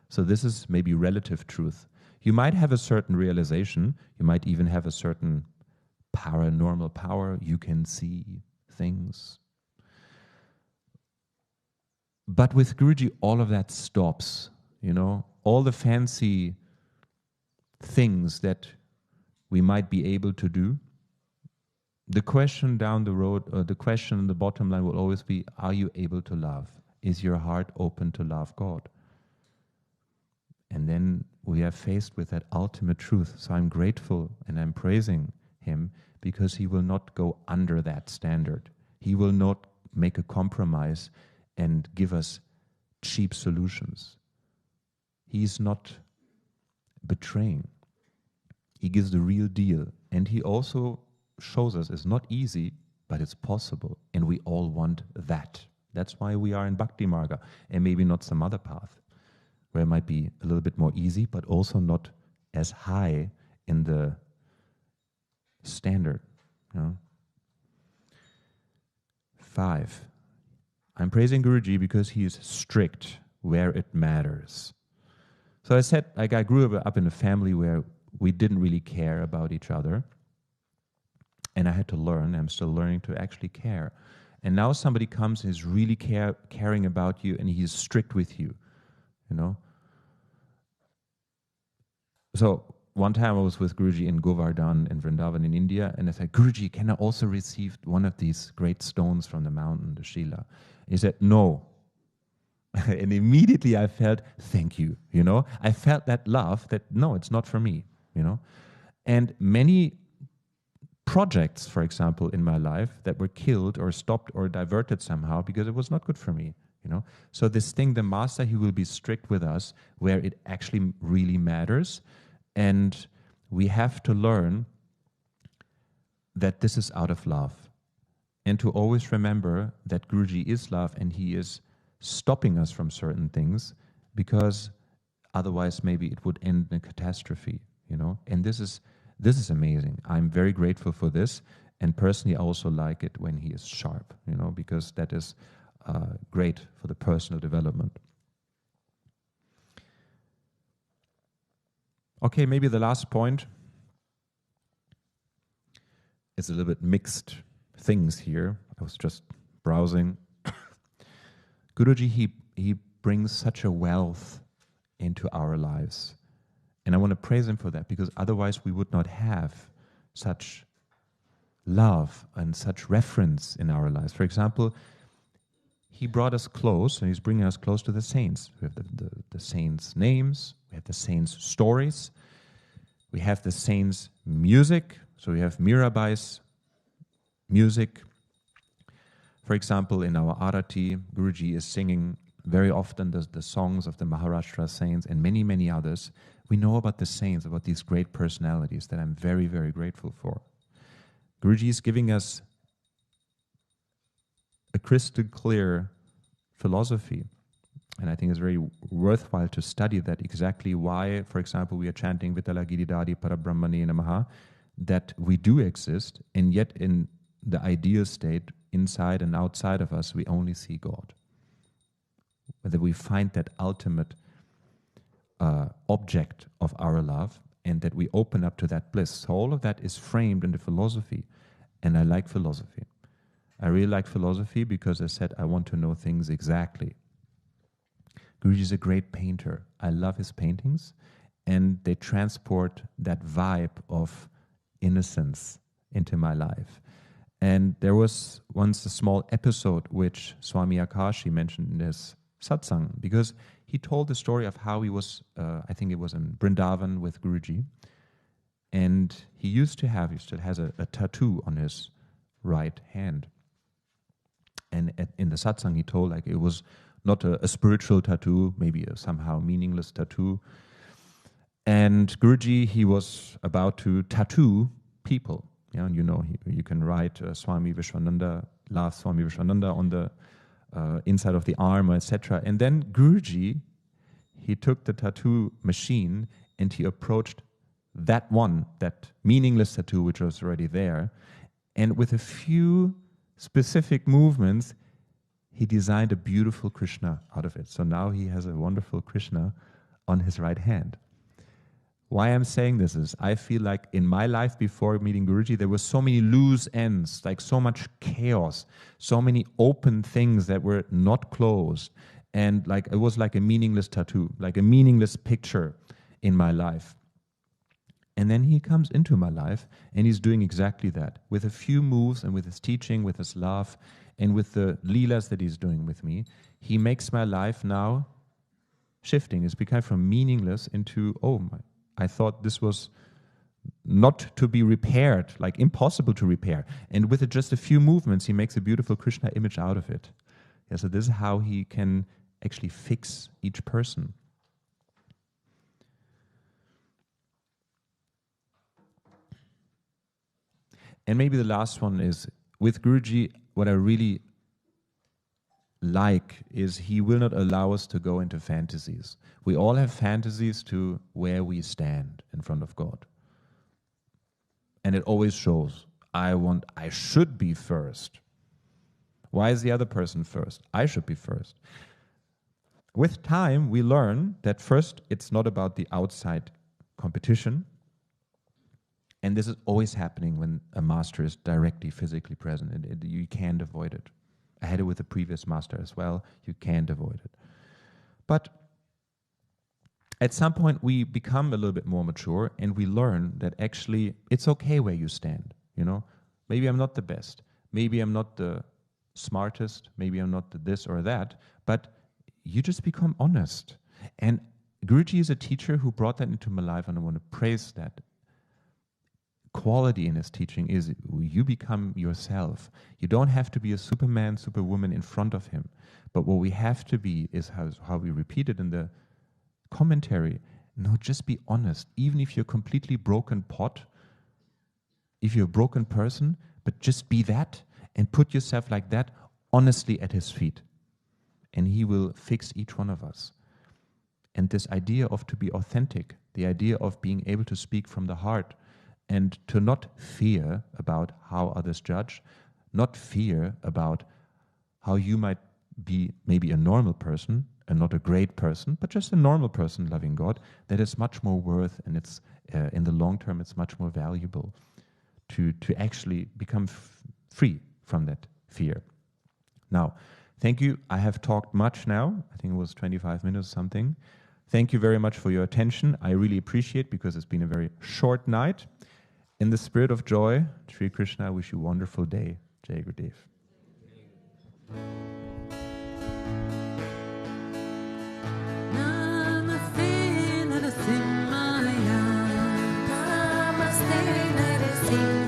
S3: So this is maybe relative truth. You might have a certain realization. You might even have a certain paranormal power. You can see things. But with Guruji, all of that stops. You know, all the fancy things that we might be able to do. The question down the road, or the question in the bottom line will always be, are you able to love? Is your heart open to love God? And then we are faced with that ultimate truth. So I'm grateful and I'm praising him because he will not go under that standard. He will not make a compromise and give us cheap solutions. He's not betraying. He gives the real deal. And he also shows us it's not easy, but it's possible. And we all want that. That's why we are in Bhakti Marga and maybe not some other path where it might be a little bit more easy, but also not as high in the standard. You know? 5, I'm praising Guruji because he is strict where it matters. So I said, like, I grew up in a family where we didn't really care about each other. And I had to learn, I'm still learning to actually care. And now somebody comes and is really caring about you and he's strict with you, you know. So one time I was with Guruji in Govardhan in Vrindavan in India, and I said, Guruji, can I also receive one of these great stones from the mountain, the Shila? He said, no. And immediately I felt, thank you, you know. I felt that love that, no, it's not for me, you know. And many projects, for example, in my life that were killed or stopped or diverted somehow because it was not good for me, you know. So this thing, the master, he will be strict with us where it actually really matters. And we have to learn that this is out of love. And to always remember that Guruji is love and he is stopping us from certain things because otherwise maybe it would end in a catastrophe, you know. And this is amazing. I'm very grateful for this. And personally, I also like it when he is sharp, you know, because that is great for the personal development. Okay, maybe the last point is a little bit mixed things here. I was just browsing. Guruji, he brings such a wealth into our lives. And I want to praise him for that because otherwise we would not have such love and such reference in our lives. For example, he brought us close and he's bringing us close to the saints. We have the saints' names, we have the saints' stories, we have the saints' music. So we have Mirabai's music. For example, in our Arati, Guruji is singing very often the songs of the Maharashtra saints and many, many others. We know about the saints, about these great personalities that I'm very, very grateful for. Guruji is giving us a crystal clear philosophy. And I think it's very worthwhile to study that, exactly why, for example, we are chanting Vitala Giridhari Parabrahmane Namaha, that we do exist, and yet in the ideal state, inside and outside of us, we only see God. Whether we find that ultimate object of our love, and that we open up to that bliss. So all of that is framed in the philosophy, and I like philosophy. I really like philosophy because I said I want to know things exactly. Guruji is a great painter. I love his paintings, and they transport that vibe of innocence into my life. And there was once a small episode which Swami Akashi mentioned in his satsang, because he told the story of how he was, I think it was in Vrindavan with Guruji, and he still has a tattoo on his right hand. And in the satsang he told, like, it was not a spiritual tattoo, maybe a somehow meaningless tattoo. And Guruji, he was about to tattoo people. Yeah, and you can write Swami Vishwananda, love Swami Vishwananda on the inside of the arm, etc. And then Guruji, he took the tattoo machine and he approached that meaningless tattoo which was already there. And with a few specific movements, he designed a beautiful Krishna out of it. So now he has a wonderful Krishna on his right hand. Why I'm saying this is, I feel like in my life before meeting Guruji, there were so many loose ends, like so much chaos, so many open things that were not closed. And like it was like a meaningless tattoo, like a meaningless picture in my life. And then he comes into my life and he's doing exactly that. With a few moves and with his teaching, with his love, and with the leelas that he's doing with me, he makes my life now shifting. It's become from meaningless into, I thought this was not to be repaired, like impossible to repair. And with just a few movements, he makes a beautiful Krishna image out of it. Yeah, so this is how he can actually fix each person. And maybe the last one is, with Guruji, what I really like is he will not allow us to go into fantasies. We all have fantasies to where we stand in front of God. And it always shows, I should be first. Why is the other person first? I should be first. With time, we learn that first, it's not about the outside competition. And this is always happening when a master is directly physically present. You can't avoid it. I had it with the previous master as well. You can't avoid it. But at some point, we become a little bit more mature and we learn that actually it's okay where you stand. Maybe I'm not the best. Maybe I'm not the smartest. Maybe I'm not the this or that. But you just become honest. And Guruji is a teacher who brought that into my life, and I want to praise that quality in his teaching. Is you become yourself. You don't have to be a Superman, Superwoman in front of him. But what we have to be is how we repeat it in the commentary. No, just be honest. Even if you're a completely broken pot, if you're a broken person, but just be that and put yourself like that honestly at his feet. And he will fix each one of us. And this idea of to be authentic, the idea of being able to speak from the heart, and to not fear about how others judge, not fear about how you might be maybe a normal person and not a great person, but just a normal person loving God, that is much more worth, and it's in the long term, it's much more valuable to actually become free from that fear. Now, thank you. I have talked much now. I think it was 25 minutes something. Thank you very much for your attention. I really appreciate it because it's been a very short night. In the spirit of joy, Sri Krishna, I wish you a wonderful day. Jai Gurudev.
S1: Namaste Narasimhaya.
S2: Namaste, Narasimhaya.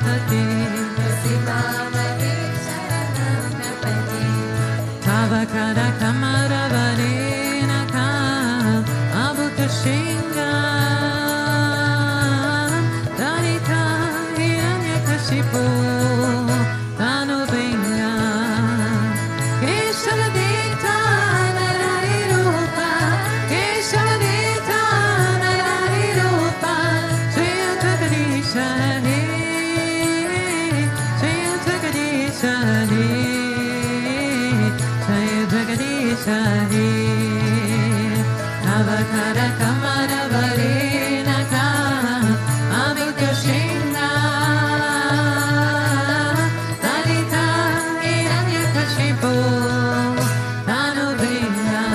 S1: Prapati
S2: Sivamati Saranam Prapati
S1: Tavakara Kamara Varenaka Abhutashinga Darita Hiranyakashipu Tanubinga Keshavadita Narari Rupa Keshavadita Narari Rupa Jaya Jagadisha He Jaya Jagadisha He Jaya Jagadisha He Avakara Kamara Varenaka Abhutashinga Dalita Hiranyakashipu Tanubinga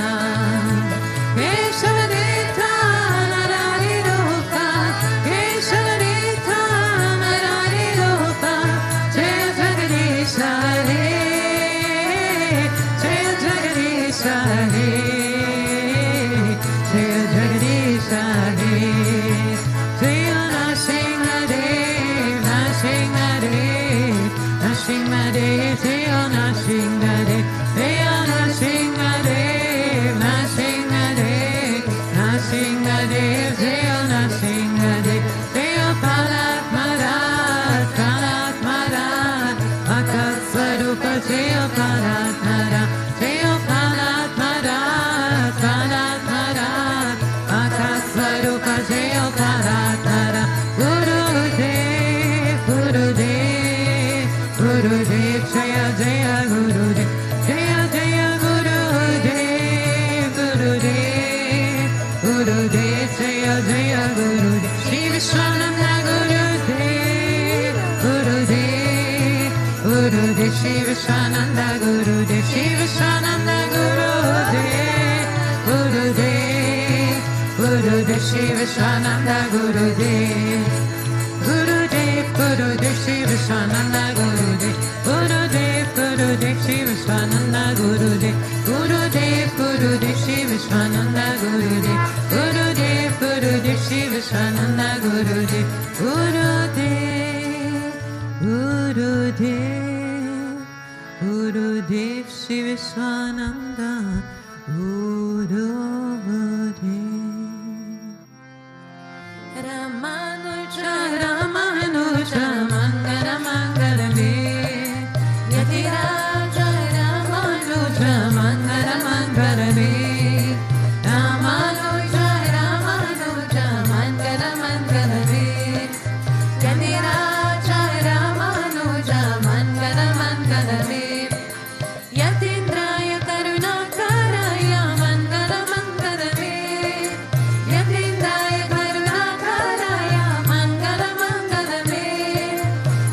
S1: Keshavadita Narari Rupa Keshavadita Narari Rupa Jaya Jagadisha He Jaya Jagadisha He Jaya Jagadisha He Jaya Nashingadev Nashingadev Nashingadev Jaya Nashingadev Jaya Nashingadev Nashingadev Nashingadev Jaya Nashingadev Jaya Palat Marat Palat Marat Bhakat Swarupa Jaya Palat Marat Jaya Palat Marat Palat Marat Bhakat Swarupa Jaya Palat Marat Gurudev Gurudev Gurudev Jaya Jaya Gurudev Jaya Jaya Gurudev Gurudev Gurudev Jaya Jaya Gurudev Sri Vishwananda Gurudev Gurudev Gurudev Sri Vishwananda Gurudev Sri Vishwananda Gurudev Gurudev Gurudev Sri Vishwananda Gurudev Gurudev Gurudev Sri Vishwananda Gurudev Gurudev Gurudev Sri Vishwananda Gurudev Gurudev Gurudev Sri Vishwananda Gurudev Gurudev Gurudev Sri Vishwananda Gurudev Gurudev Gurudev Gurudev Sri Vishwananda Gurudev Ramanuja Ramanuja Mangala Mangala Me Yatiraja Ramanuja Mangala Mangala Me Ramanuja Ramanuja Mangala Mangala Me Yatiraja Ramanuja Mangala Mangala Me Yatindraya Karunakaraya Mangala Mangala Me Yatindraya Karunakaraya Mangala Mangala Me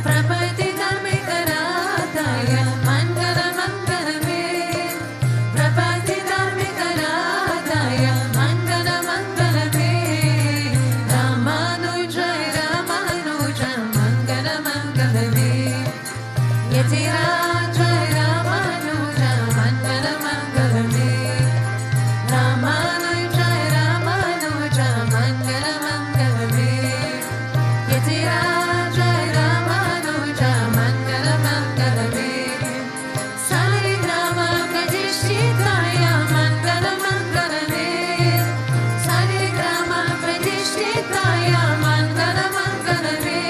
S1: Prapati Dharmikarataya Mangala Mangala Me Prapati Dharmikarataya Mangala Mangala Me Ramanuja Ramanuja Mangala Mangala Me Yatiraja Ramanuja Mangala Mangala Me Ramanuja Ramanuja Mangala Mangala Me Yatiraja Ramanuja Mangala Mangala Me Saligrama Pratishthitaya Mangala Mangala Me Saligrama Pratishthitaya Mangala Mangala Me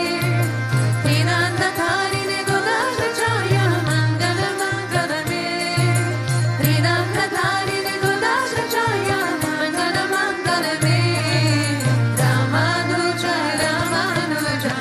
S1: Trinandakarine Godashachaya Mangala Mangala Me Trinandakarine Godashachaya Mangala Mangala Me Ramanuja Ramanuja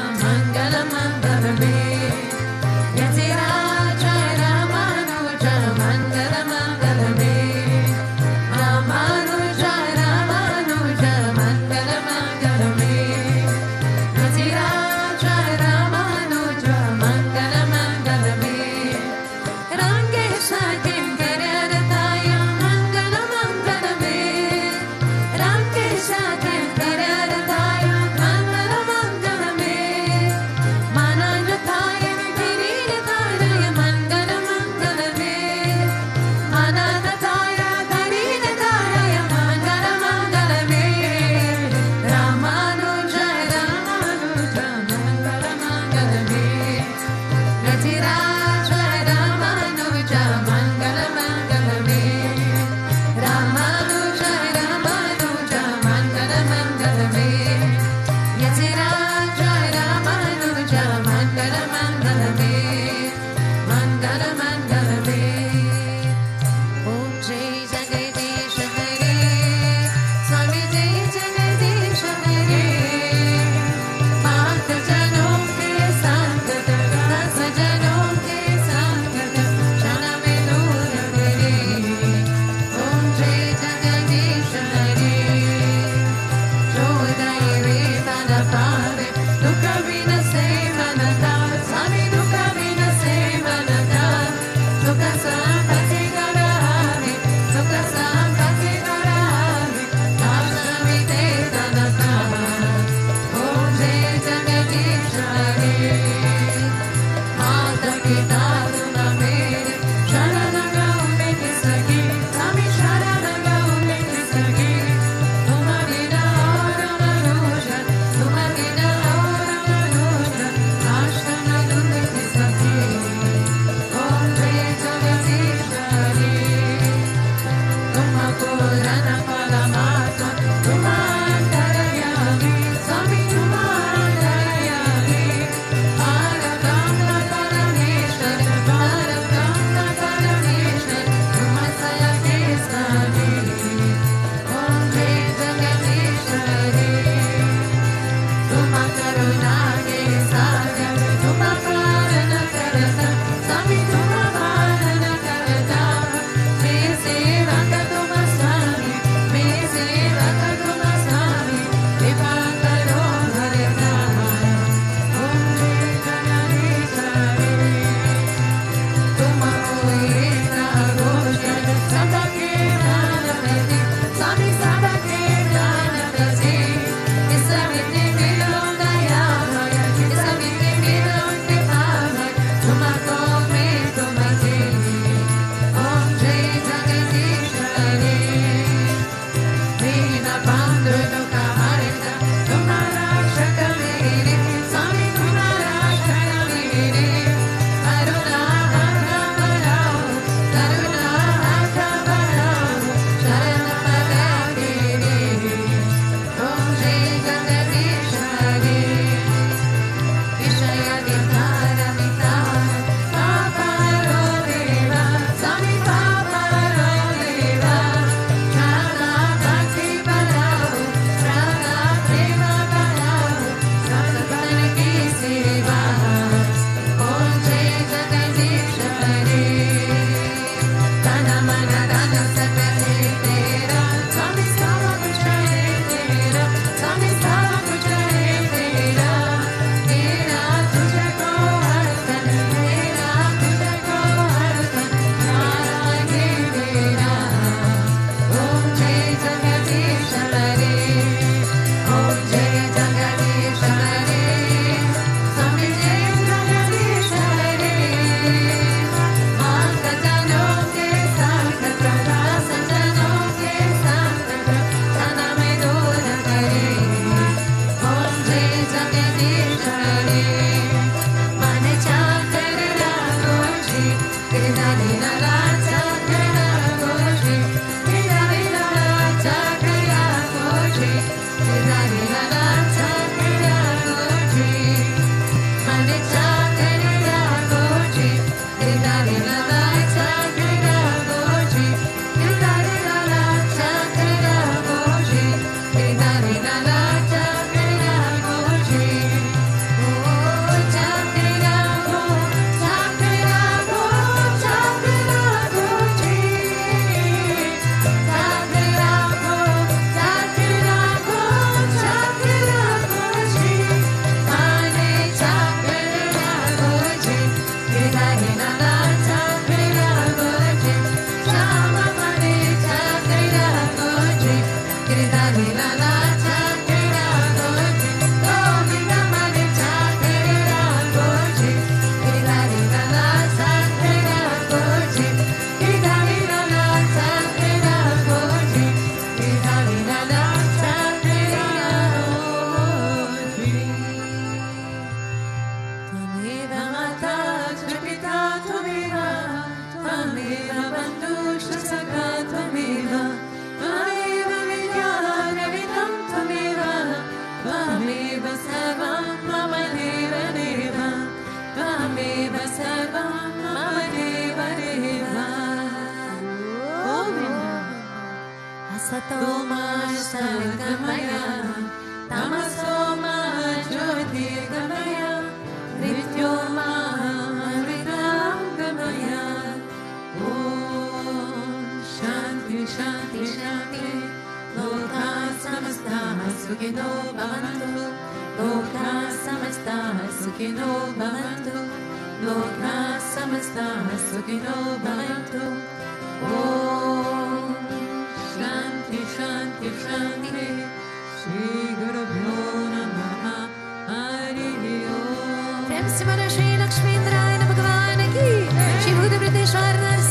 S1: प्रेम से बोलो श्री लक्ष्मी नारायण भगवान की, श्री भूतभृतेश्वरनाथ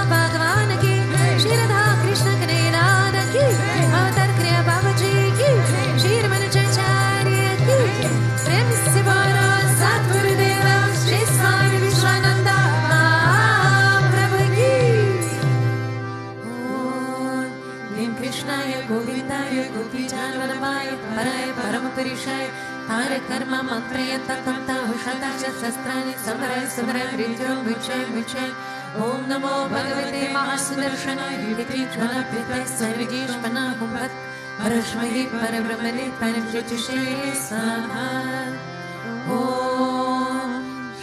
S1: भगवान की, श्री राधा कृष्ण कन्हैया की, अवतार क्रिया बाबा जी की, श्री रमणाचार्य की। प्रेम से बोलो सद्गुरुदेव श्री स्वामी विश्वानंद महाप्रभु की। ओम भीम कृष्णाय गोविंदाय गोपीजनवल्लभाय हराय परमपुरुषाय तारक कर्म मंत्रयंत तंता हुषता शस्त्राणि समराय समराय मृत्युं मुच्य मुच्य। ओम नमो भगवते महासुदर्शनाय इति ज्वलपिते सर्वजीष्पना हुम्भत् परश्महि परब्रह्मणे परमज्योतिषे स्वाहा। ओम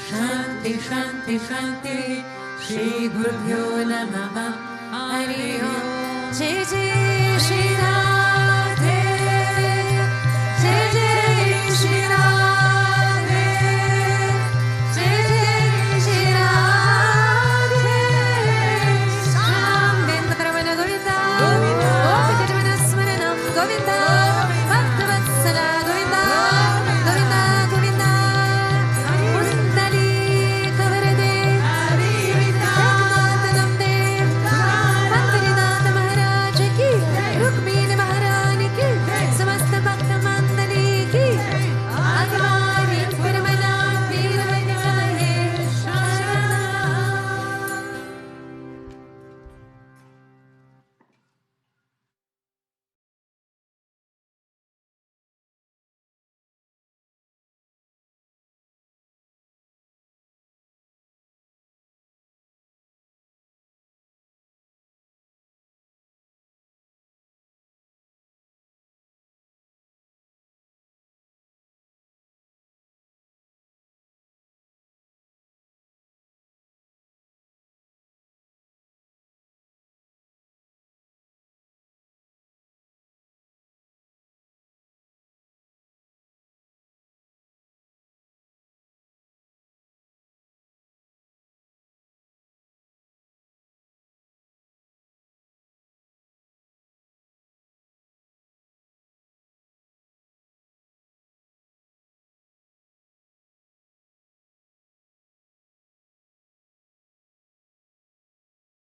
S1: शांति शांति शांति। श्री गुरुभ्यो नमः। हरि ओम। जय जय श्री राम।